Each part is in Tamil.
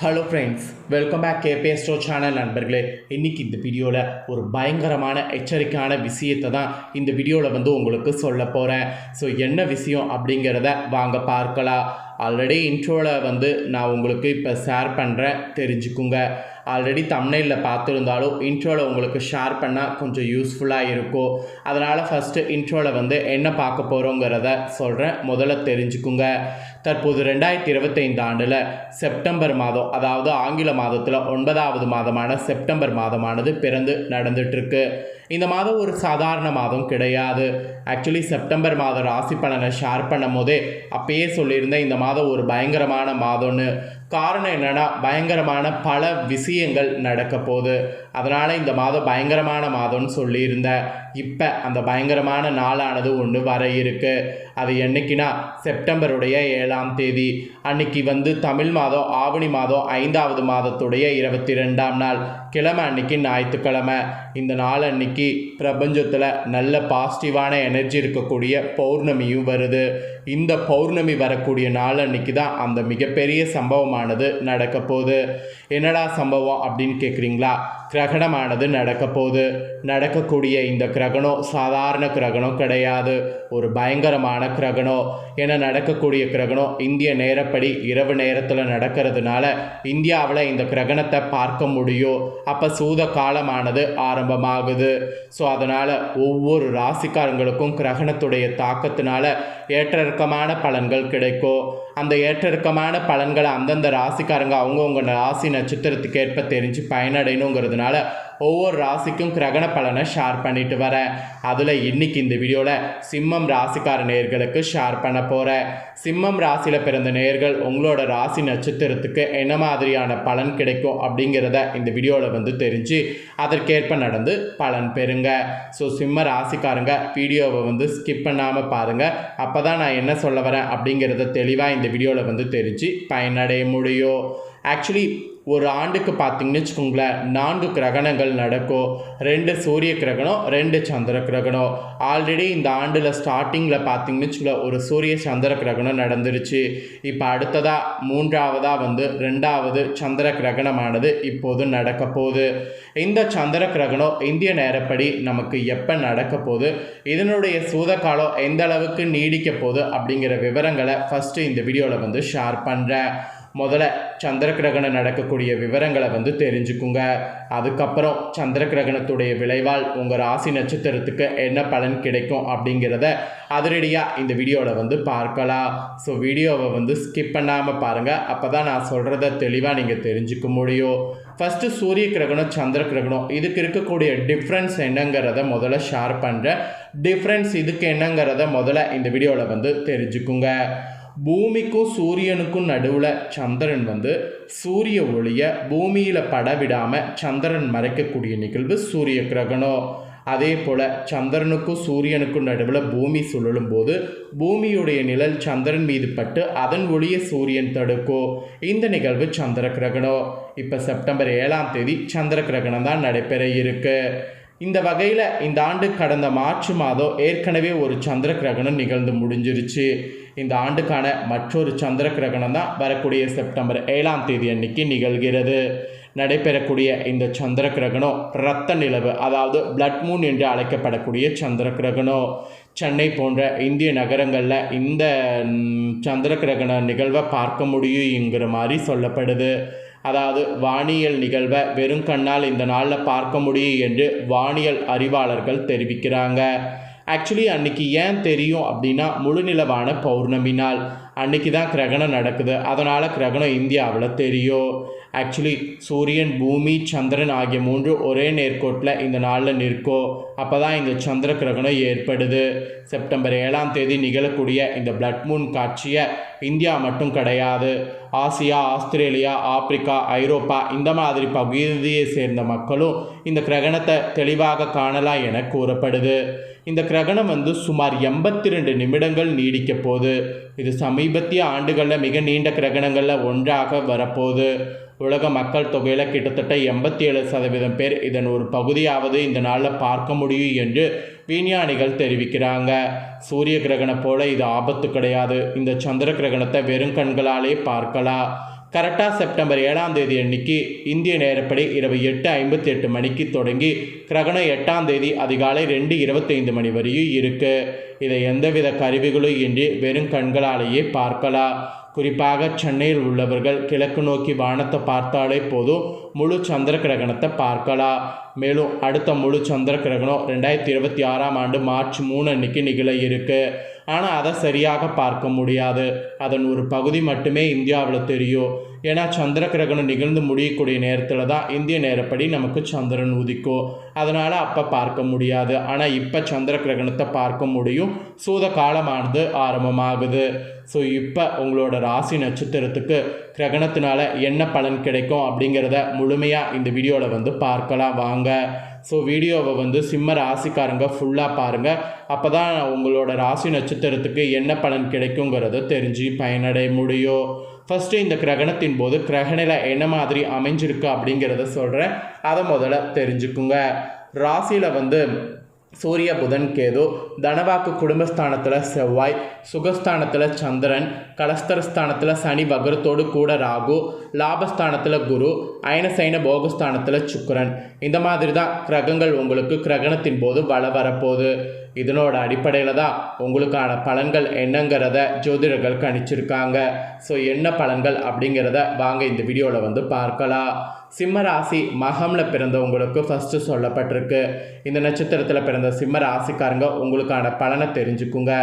Hello friends, welcome back KBS store channel நண்பர்களே. இன்றைக்கி இந்த வீடியோவில் ஒரு பயங்கரமான எச்சரிக்கையான விஷயத்தை தான் இந்த வீடியோவில் உங்களுக்கு சொல்ல போகிறேன். ஸோ என்ன விஷயம் அப்படிங்கிறத வாங்க பார்க்கலாம். ஆல்ரெடி இன்ட்ரோவில் நான் உங்களுக்கு இப்போ ஷேர் பண்ணுறேன், தெரிஞ்சுக்குங்க. ஆல்ரெடி தம்ப்நெயிலில் பார்த்துருந்தாலும் இன்ட்ரோவில் உங்களுக்கு ஷேர் பண்ணால் கொஞ்சம் யூஸ்ஃபுல்லாக இருக்கும். அதனால் ஃபஸ்ட்டு இன்ட்ரோவில் என்ன பார்க்க போகிறோங்கிறத சொல்கிறேன், முதல்ல தெரிஞ்சுக்குங்க. தற்போது 2025 ஆண்டில் செப்டம்பர் மாதம், அதாவது ஆங்கில மாதத்தில் 9வது மாதமான செப்டம்பர் மாதமானது பிறந்து நடந்துகிட்ருக்கு. இந்த மாதம் ஒரு சாதாரண மாதம் கிடையாது. ஆக்சுவலி செப்டம்பர் மாதம் ராசி பலனை ஷேர் பண்ணும் போதே அப்பயே சொல்லியிருந்தேன், இந்த மாதம் ஒரு பயங்கரமான மாதம்னு. காரணம் என்னென்னா, பயங்கரமான பல விஷயங்கள் நடக்க போகுது. அதனால் இந்த மாதம் பயங்கரமான மாதம்னு சொல்லியிருந்தேன். இப்போ அந்த பயங்கரமான நாளானது ஒன்று வர இருக்குது. அது என்னைக்குன்னா செப்டம்பருடைய 7ஆம் தேதி அன்னைக்கு தமிழ் மாதம் ஆவணி மாதம் 5வது மாதத்துடைய 22ஆம் நாள் கிழமை அன்னைக்கு, ஞாயிற்றுக்கிழமை. இந்த நாள் அன்னைக்கு பிரபஞ்சத்தில் நல்ல பாசிட்டிவான எனர்ஜி இருக்கக்கூடிய பௌர்ணமியும் வருது. இந்த பௌர்ணமி வரக்கூடிய நாள் அன்னைக்கு தான் அந்த மிகப்பெரிய சம்பவமானது நடக்க போகுது. என்னடா சம்பவம் அப்படின்னு கேட்குறீங்களா? கிரகணமானது நடக்க போகுது. நடக்கக்கூடிய இந்த கிரகணம் சாதாரண கிரகணம் கிடையாது, ஒரு பயங்கரமான கிரகணம். என நடக்கக்கூடிய கிரகணம் இந்திய நேரப்படி இரவு நேரத்தில் நடக்கிறதுனால இந்தியாவில் இந்த கிரகணத்தை பார்க்க முடியும். அப்போ சூத காலமானது ஆரம்பமாகுது. ஸோ அதனால் ஒவ்வொரு ராசிக்காரங்களுக்கும் கிரகணத்துடைய தாக்கத்தினால ஏற்றிறக்கமான பலன்கள் கிடைக்கும். அந்த ஏற்றிறக்கமான பலன்களை அந்தந்த ராசிக்காரங்க அவங்கவுங்க ராசி நட்சத்திரத்துக்கு ஏற்ப தெரிஞ்சு பயனடையணுங்கிறதுனால ஒவ்வொரு ராசிக்கும் கிரகண பலனை ஷேர் பண்ணிட்டு வரேன். அதில் இன்னைக்கு இந்த வீடியோவில் சிம்மம் ராசிக்கார நேயர்களுக்கு ஷேர் பண்ண போகிறேன். சிம்மம் ராசியில் பிறந்த நேயர்கள் உங்களோட ராசி நட்சத்திரத்துக்கு என்ன மாதிரியான பலன் கிடைக்கும் அப்படிங்கிறத இந்த வீடியோவில் தெரிஞ்சு அதற்கேற்ப நடந்து பலன் பெறுங்க. ஸோ சிம்ம ராசிக்காரங்க வீடியோவை ஸ்கிப் பண்ணாமல் பாருங்கள். அப்போ தான் நான் என்ன சொல்ல வரேன் அப்படிங்கிறத தெளிவாக இந்த வீடியோவில் தெரிஞ்சு பயனடைய முடியும். ஆக்சுவலி ஒரு ஆண்டுக்கு பார்த்தீங்கன்னு வச்சுக்கோங்களேன், 4 கிரகணங்கள் நடக்கும். 2 சூரிய கிரகணம், 2 சந்திர கிரகணம். ஆல்ரெடி இந்த ஆண்டில் ஸ்டார்டிங்கில் பார்த்தீங்கன்னு வச்சுக்கோங்களேன், ஒரு சூரிய சந்திர கிரகணம் நடந்துருச்சு. இப்போ அடுத்ததாக 3ஆவதாக 2வது சந்திர கிரகணமானது இப்போது நடக்க போகுது. இந்த சந்திர கிரகணம் இந்திய நேரப்படி நமக்கு எப்போ நடக்க போகுது, இதனுடைய சூத காலம் எந்த அளவுக்கு நீடிக்க போகுது அப்படிங்கிற விவரங்களை ஃபஸ்ட்டு இந்த வீடியோவில் ஷேர் பண்ணுறேன். முதல்ல சந்திர கிரகணம் நடக்கக்கூடிய விவரங்களை தெரிஞ்சுக்குங்க. அதுக்கப்புறம் சந்திர கிரகணத்துடைய விளைவால் உங்கள் ராசி நட்சத்திரத்துக்கு என்ன பலன் கிடைக்கும் அப்படிங்கிறத அதிரடியாக இந்த வீடியோவில் பார்க்கலாம். ஸோ வீடியோவை ஸ்கிப் பண்ணாமல் பாருங்கள். அப்போ தான் நான் சொல்கிறத தெளிவாக நீங்கள் தெரிஞ்சுக்க முடியும். ஃபஸ்ட்டு சூரிய கிரகணம் சந்திர கிரகணம் இதுக்கு இருக்கக்கூடிய டிஃப்ரென்ஸ் என்னங்கிறத முதல்ல ஷேர் பண்ணுறேன். டிஃப்ரென்ஸ் இதுக்கு என்னங்கிறத முதல்ல இந்த வீடியோவில் தெரிஞ்சுக்குங்க. பூமிக்கும் சூரியனுக்கும் நடுவில் சந்திரன் சூரிய ஒளியை பூமியில் படவிடாமல் சந்திரன் மறைக்கக்கூடிய நிகழ்வு சூரிய கிரகணம். அதே போல் சந்திரனுக்கும் சூரியனுக்கும் நடுவில் பூமி சுழலும் போது பூமியுடைய நிழல் சந்திரன் மீது பட்டு அதன் ஒளியை சூரியன் தடுக்கும். இந்த நிகழ்வு சந்திர கிரகணம். இப்போ செப்டம்பர் 7ஆம் தேதி சந்திர கிரகணம் தான் நடைபெற இருக்கு. இந்த வகையில் இந்த ஆண்டு கடந்த மார்ச் மாதம் ஏற்கனவே ஒரு சந்திர கிரகணம் நிகழ்ந்து முடிஞ்சிருச்சு. இந்த ஆண்டுக்கான மற்றொரு சந்திர கிரகணம் தான் வரக்கூடிய செப்டம்பர் 7ஆம் தேதி அன்னைக்கு நிகழ்கிறது. நடைபெறக்கூடிய இந்த சந்திர கிரகணம் இரத்த நிலவு, அதாவது பிளட் மூன் என்று அழைக்கப்படக்கூடிய சந்திர கிரகணம். சென்னை போன்ற இந்திய நகரங்களில் இந்த சந்திர கிரகண நிகழ்வை பார்க்க முடியுங்கிற மாதிரி சொல்லப்படுது. அதாவது வானியல் நிகழ்வை வெறும் கண்ணால் இந்த நாளில் பார்க்க முடியும் என்று வானியல் அறிவாளர்கள் தெரிவிக்கிறாங்க. ஆக்சுவலி அன்றைக்கி ஏன் தெரியும் அப்படின்னா, முழுநிலவான பௌர்ணமி நாள் அன்றைக்கி தான் கிரகணம் நடக்குது. அதனால் கிரகணம் இந்தியாவில் தெரியும். ஆக்சுவலி சூரியன், பூமி, சந்திரன் ஆகிய 3 ஒரே நேர்கோட்டில் இந்த நாளில் நிற்கும். அப்போ தான் இந்த சந்திர கிரகணம் ஏற்படுது. செப்டம்பர் 7ஆம் தேதி நிகழக்கூடிய இந்த பிளட் மூன் காட்சியை இந்தியா மட்டும் கிடையாது, ஆசியா, ஆஸ்திரேலியா, ஆப்பிரிக்கா, ஐரோப்பா இந்த மாதிரி பகுதியை சேர்ந்த மக்களும் இந்த கிரகணத்தை தெளிவாக காணலாம் என கூறப்படுது. இந்த கிரகணம் சுமார் 82 நிமிடங்கள் நீடிக்க போகுது. இது சமீபத்திய ஆண்டுகளில் மிக நீண்ட கிரகணங்களில் ஒன்றாக வரப்போகுது. உலக மக்கள் தொகையில் கிட்டத்தட்ட 87% பேர் இதன் ஒரு பகுதியாவது இந்த நாளில் பார்க்க முடியும் என்று விஞ்ஞானிகள் தெரிவிக்கிறாங்க. சூரிய கிரகணம் போல இது ஆபத்து கிடையாது. இந்த சந்திர கிரகணத்தை வெறும் கண்களாலே பார்க்கலாம். கரெக்டாக செப்டம்பர் 7ஆம் தேதி அன்னைக்கு இந்திய நேரப்படி இரவு 8:58 மணிக்கு தொடங்கி கிரகணம் 8ஆம் தேதி அதிகாலை 2:25 மணி வரையும் இருக்குது. இதை எந்தவித கருவிகளும் இன்றி வெறும் கண்களாலேயே பார்க்கலாம். குறிப்பாக சென்னையில் உள்ளவர்கள் கிழக்கு நோக்கி வானத்தை பார்த்தாலே போதும் முழு சந்திர கிரகணத்தை பார்க்கலாம். மேலும் அடுத்த முழு சந்திர கிரகணம் 2026ஆம் ஆண்டு மார்ச் 3 அன்னைக்கு நிகழ இருக்கு. ஆனால் அதை சரியாக பார்க்க முடியாது. அதன் ஒரு பகுதி மட்டுமே இந்தியாவில் தெரியும். ஏன்னா சந்திர கிரகணம் நிகழ்ந்து முடியக்கூடிய நேரத்தில் தான் இந்திய நேரப்படி நமக்கு சந்திரன் உதிக்கும். அதனால் அப்போ பார்க்க முடியாது. ஆனால் இப்போ சந்திர கிரகணத்தை பார்க்க முடியும். சூத காலமானது ஆரம்பமாகுது. ஸோ இப்போ உங்களோட ராசி நட்சத்திரத்துக்கு கிரகணத்தினால என்ன பலன் கிடைக்கும் அப்படிங்கிறத முழுமையாக இந்த வீடியோவில் பார்க்கலாம் வாங்க. ஸோ வீடியோவை சிம்ம ராசிக்காரங்க ஃபுல்லாக பாருங்கள். அப்போ தான் உங்களோட ராசி நட்சத்திரத்துக்கு என்ன பலன் கிடைக்குங்கிறத தெரிஞ்சு பயனடைய முடியும். ஃபஸ்ட்டு இந்த கிரகணத்தின் போது கிரகணில என்ன மாதிரி அமைஞ்சிருக்கு அப்படிங்கிறத சொல்கிறேன். அதை முதல்ல தெரிஞ்சுக்குங்க. ராசியில் சூரிய புதன் கேது, தனவாக்கு குடும்பஸ்தானத்தில் செவ்வாய், சுகஸ்தானத்தில் சந்திரன், கலஸ்தரஸ்தானத்தில் சனி வக்ரத்தோடு கூட ராகு, லாபஸ்தானத்தில் குரு, அயனசைன போகஸ்தானத்தில் சுக்கிரன். இந்த மாதிரி தான் கிரகங்கள் உங்களுக்கு கிரகணத்தின் போது வரப்போகுது. இதனோட அடிப்படையில் தான் உங்களுக்கான பலன்கள் என்னங்கிறத ஜோதிடர்கள் கணிச்சிருக்காங்க. ஸோ என்ன பலன்கள் அப்படிங்கிறத வாங்க இந்த வீடியோவில் பார்க்கலாம். சிம்ம ராசி மகமில் பிறந்தவங்களுக்கு ஃபஸ்ட்டு சொல்லப்பட்டிருக்கு. இந்த நட்சத்திரத்தில் பிறந்த சிம்ம ராசிக்காரங்க உங்களுக்கான பலனை தெரிஞ்சுக்குங்க.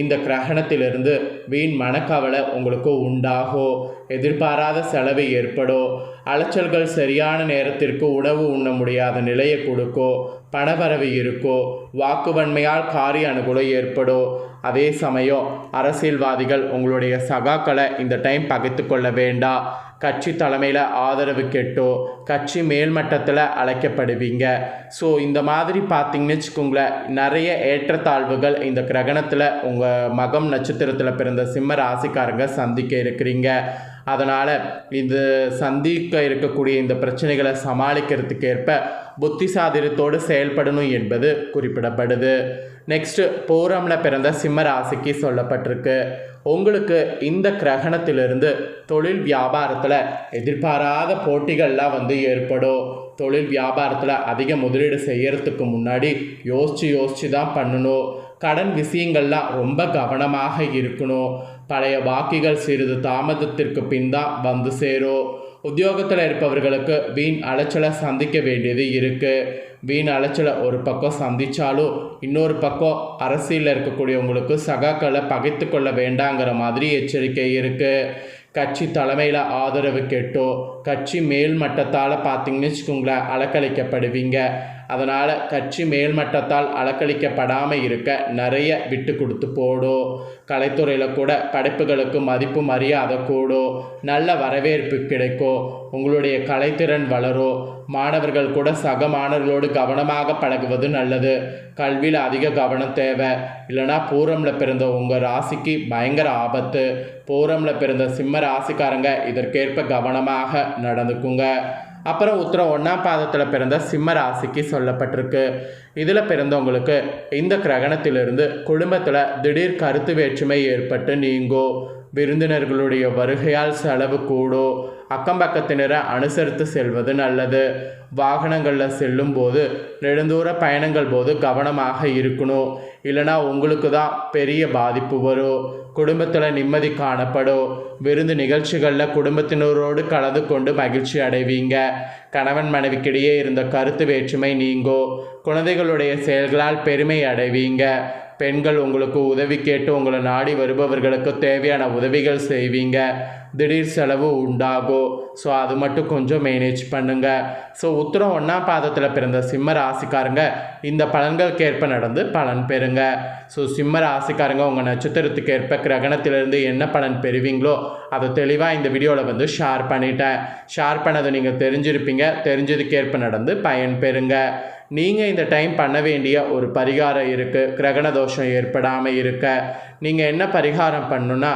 இந்த கிரகணத்திலிருந்து வீண் மனக்கவலை உங்களுக்கு உண்டாகும். எதிர்பாராத செலவு ஏற்படும். அலைச்சல்கள் சரியான நேரத்திற்கு உணவு உண்ண முடியாத நிலையை கொடுக்கும். பணவரவு இருக்கும். வாக்குவன்மையால் காரிய அனுகூலம் ஏற்படும். அதே சமயம் அரசியல்வாதிகள் உங்களுடைய சகாக்களை இந்த டைம் பகைத்து கொள்ள வேண்டாம். கட்சி தலைமையில் ஆதரவு கெட்டோ, கட்சி மேல்மட்டத்தில் அழைக்கப்படுவீங்க. ஸோ இந்த மாதிரி பார்த்தீங்கன்னு வச்சுக்கோங்களேன், நிறைய ஏற்றத்தாழ்வுகள் இந்த கிரகணத்தில் உங்கள் மகம் நட்சத்திரத்தில் பிறந்த சிம்ம ராசிக்காரங்க சந்திக்க இருக்கிறீங்க. அதனால் இது சந்திக்க இருக்கக்கூடிய இந்த பிரச்சனைகளை சமாளிக்கிறதுக்கு ஏற்ப புத்திசாலித்தனத்தோடு செயல்படணும் என்பது குறிப்பிடப்படுது. நெக்ஸ்ட்டு பூரமில் பிறந்த சிம்ம ராசிக்கு சொல்லப்பட்டிருக்கு. உங்களுக்கு இந்த கிரகணத்திலிருந்து தொழில் வியாபாரத்தில் எதிர்பாராத போட்டிகள்லாம் ஏற்படும். தொழில் வியாபாரத்தில் அதிக முதலீடு செய்யறதுக்கு முன்னாடி யோசித்து தான் பண்ணணும். கடன் விஷயங்கள்லாம் ரொம்ப கவனமாக இருக்கணும். பழைய பாக்கிகள் சிறிது தாமதத்திற்கு பின் தான் சேரும். உத்தியோகத்தில் இருப்பவர்களுக்கு வீண் அலைச்சலை சந்திக்க வேண்டியது இருக்குது. வீண் அலைச்சலை ஒரு பக்கம் சந்தித்தாலும் இன்னொரு பக்கம் அரசியலில் இருக்கக்கூடியவங்களுக்கு சகாக்களை பகைத்து கொள்ள வேண்டாங்கிற மாதிரி எச்சரிக்கை இருக்குது. கட்சி தலைமையில் ஆதரவு கெட்டோ, கட்சி மேல்மட்டத்தால் பார்த்தீங்கன்னு வச்சுக்கோங்களேன் அலக்களிக்கப்படுவீங்க. அதனால் கட்சி மேல்மட்டத்தால் அலக்களிக்கப்படாமல் இருக்க நிறைய விட்டு கொடுத்து போடும். கலைத்துறையில் கூட படைப்புகளுக்கு மதிப்பு மரியாதை கூடும். நல்ல வரவேற்பு கிடைக்கும். உங்களுடைய கலைத்திறன் வளரும். மாணவர்கள் கூட சக மாணவர்களோடு கவனமாக பழகுவது நல்லது. கல்வியில் அதிக கவனம் தேவை. இல்லைனா பூரமில் பிறந்த உங்கள் ராசிக்கு பயங்கர ஆபத்து. பூரமில் பிறந்த சிம்ம ராசிக்காரங்க இதற்கேற்ப கவனமாக நடந்துக்குங்க. அப்புறம் உத்திரம் 1ஆம் பாதத்தில் பிறந்த சிம்ம ராசிக்கு சொல்லப்பட்டிருக்கு. இதில் பிறந்தவங்களுக்கு இந்த கிரகணத்திலிருந்து குடும்பத்தில் திடீர் கருத்து வேற்றுமை ஏற்பட்டு நீங்கும். விருந்தினர்களுடைய வருகையால் செலவு கூடும். அக்கம் பக்கத்தினரை அனுசரித்து செல்வது நல்லது. வாகனங்களில் செல்லும் போது நெடுந்தூர பயணங்கள் போது கவனமாக இருக்கணும். இல்லைனா உங்களுக்கு தான் பெரிய பாதிப்பு வரும். குடும்பத்தில் நிம்மதி காணப்படும். விருந்து நிகழ்ச்சிகளில் குடும்பத்தினரோடு கலந்து கொண்டு மகிழ்ச்சி அடைவீங்க. கணவன் மனைவிக்கிடையே இருந்த கருத்து வேற்றுமை நீங்கும். குழந்தைகளுடைய செயல்களால் பெருமை அடைவீங்க. பெண்கள் உங்களுக்கு உதவி கேட்டு உங்களை நாடி வருபவர்களுக்கு தேவையான உதவிகள் செய்வீங்க. திடீர் செலவு உண்டாகும். ஸோ அது மட்டும் கொஞ்சம் மேனேஜ் பண்ணுங்கள். ஸோ உத்திரம் 1ஆம் பாதத்தில் பிறந்த சிம்ம ராசிக்காரங்க இந்த பலன்களுக்கேற்ப நடந்து பலன் பெறுங்க. ஸோ சிம்ம ராசிக்காரங்க உங்கள் நட்சத்திரத்துக்கு ஏற்ப கிரகணத்திலிருந்து என்ன பலன் பெறுவீங்களோ அதை தெளிவாக இந்த வீடியோவில் ஷேர் பண்ணிட்டேன். ஷேர் பண்ணதை நீங்கள் தெரிஞ்சிருப்பீங்க. தெரிஞ்சதுக்கேற்ப நடந்து பயன் பெறுங்க. நீங்கள் இந்த டைம் பண்ண வேண்டிய ஒரு பரிகாரம் இருக்குது. கிரகண தோஷம் ஏற்படாமல் இருக்க நீங்கள் என்ன பரிகாரம் பண்ணணுன்னா,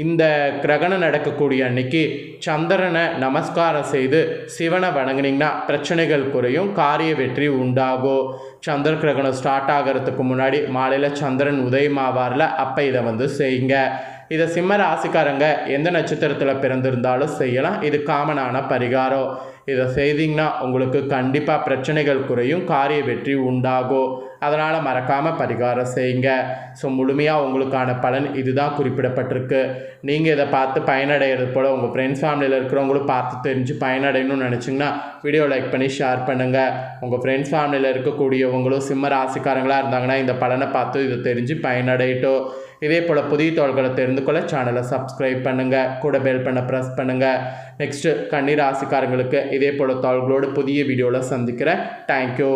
இந்த கிரகணம் நடக்கக்கூடிய அன்னைக்கு சந்திரனை நமஸ்காரம் செய்து சிவனை வணங்கினீங்கன்னா பிரச்சனைகள் குறையும். காரிய வெற்றி உண்டாகும். சந்திர கிரகணம் ஸ்டார்ட் ஆகிறதுக்கு முன்னாடி மாலையில் சந்திரன் உதயமாவாரில் அப்போ இதை செய்யுங்க. இதை சிம்ம ராசிக்காரங்க எந்த நட்சத்திரத்தில் பிறந்திருந்தாலும் செய்யலாம். இது காமனான பரிகாரம். இதை செய்தீங்கன்னா உங்களுக்கு கண்டிப்பாக பிரச்சனைகள் குறையும், காரிய வெற்றி உண்டாகும். அதனால் மறக்காமல் பரிகாரம் செய்யுங்க. ஸோ முழுமையாக உங்களுக்கான பலன் இதுதான் குறிப்பிடப்பட்டிருக்கு. நீங்கள் இதை பார்த்து பயனடைகிறது போல் உங்கள் ஃப்ரெண்ட்ஸ் ஃபேமிலியில் இருக்கிறவங்களும் பார்த்து தெரிஞ்சு பயனடையணும்னு நினச்சிங்கன்னா வீடியோ லைக் பண்ணி ஷேர் பண்ணுங்கள். உங்கள் ஃப்ரெண்ட்ஸ் ஃபேமிலியில் இருக்கக்கூடியவங்களும் சிம்ம ராசிக்காரங்களாக இருந்தாங்கன்னா இந்த பலனை பார்த்து இதை தெரிஞ்சு பயனடையட்டும். இதே போல் புதிய தகவல்களை தெரிந்து கொள்ள சேனலை சப்ஸ்கிரைப் பண்ணுங்கள், கூட பெல் பண்ண ப்ரெஸ் பண்ணுங்கள். நெக்ஸ்ட்டு கன்னி ராசிக்காரங்களுக்கு இதே போல் தகவல்களோடு புதிய வீடியோவில் சந்திக்கிறேன். தேங்க்யூ.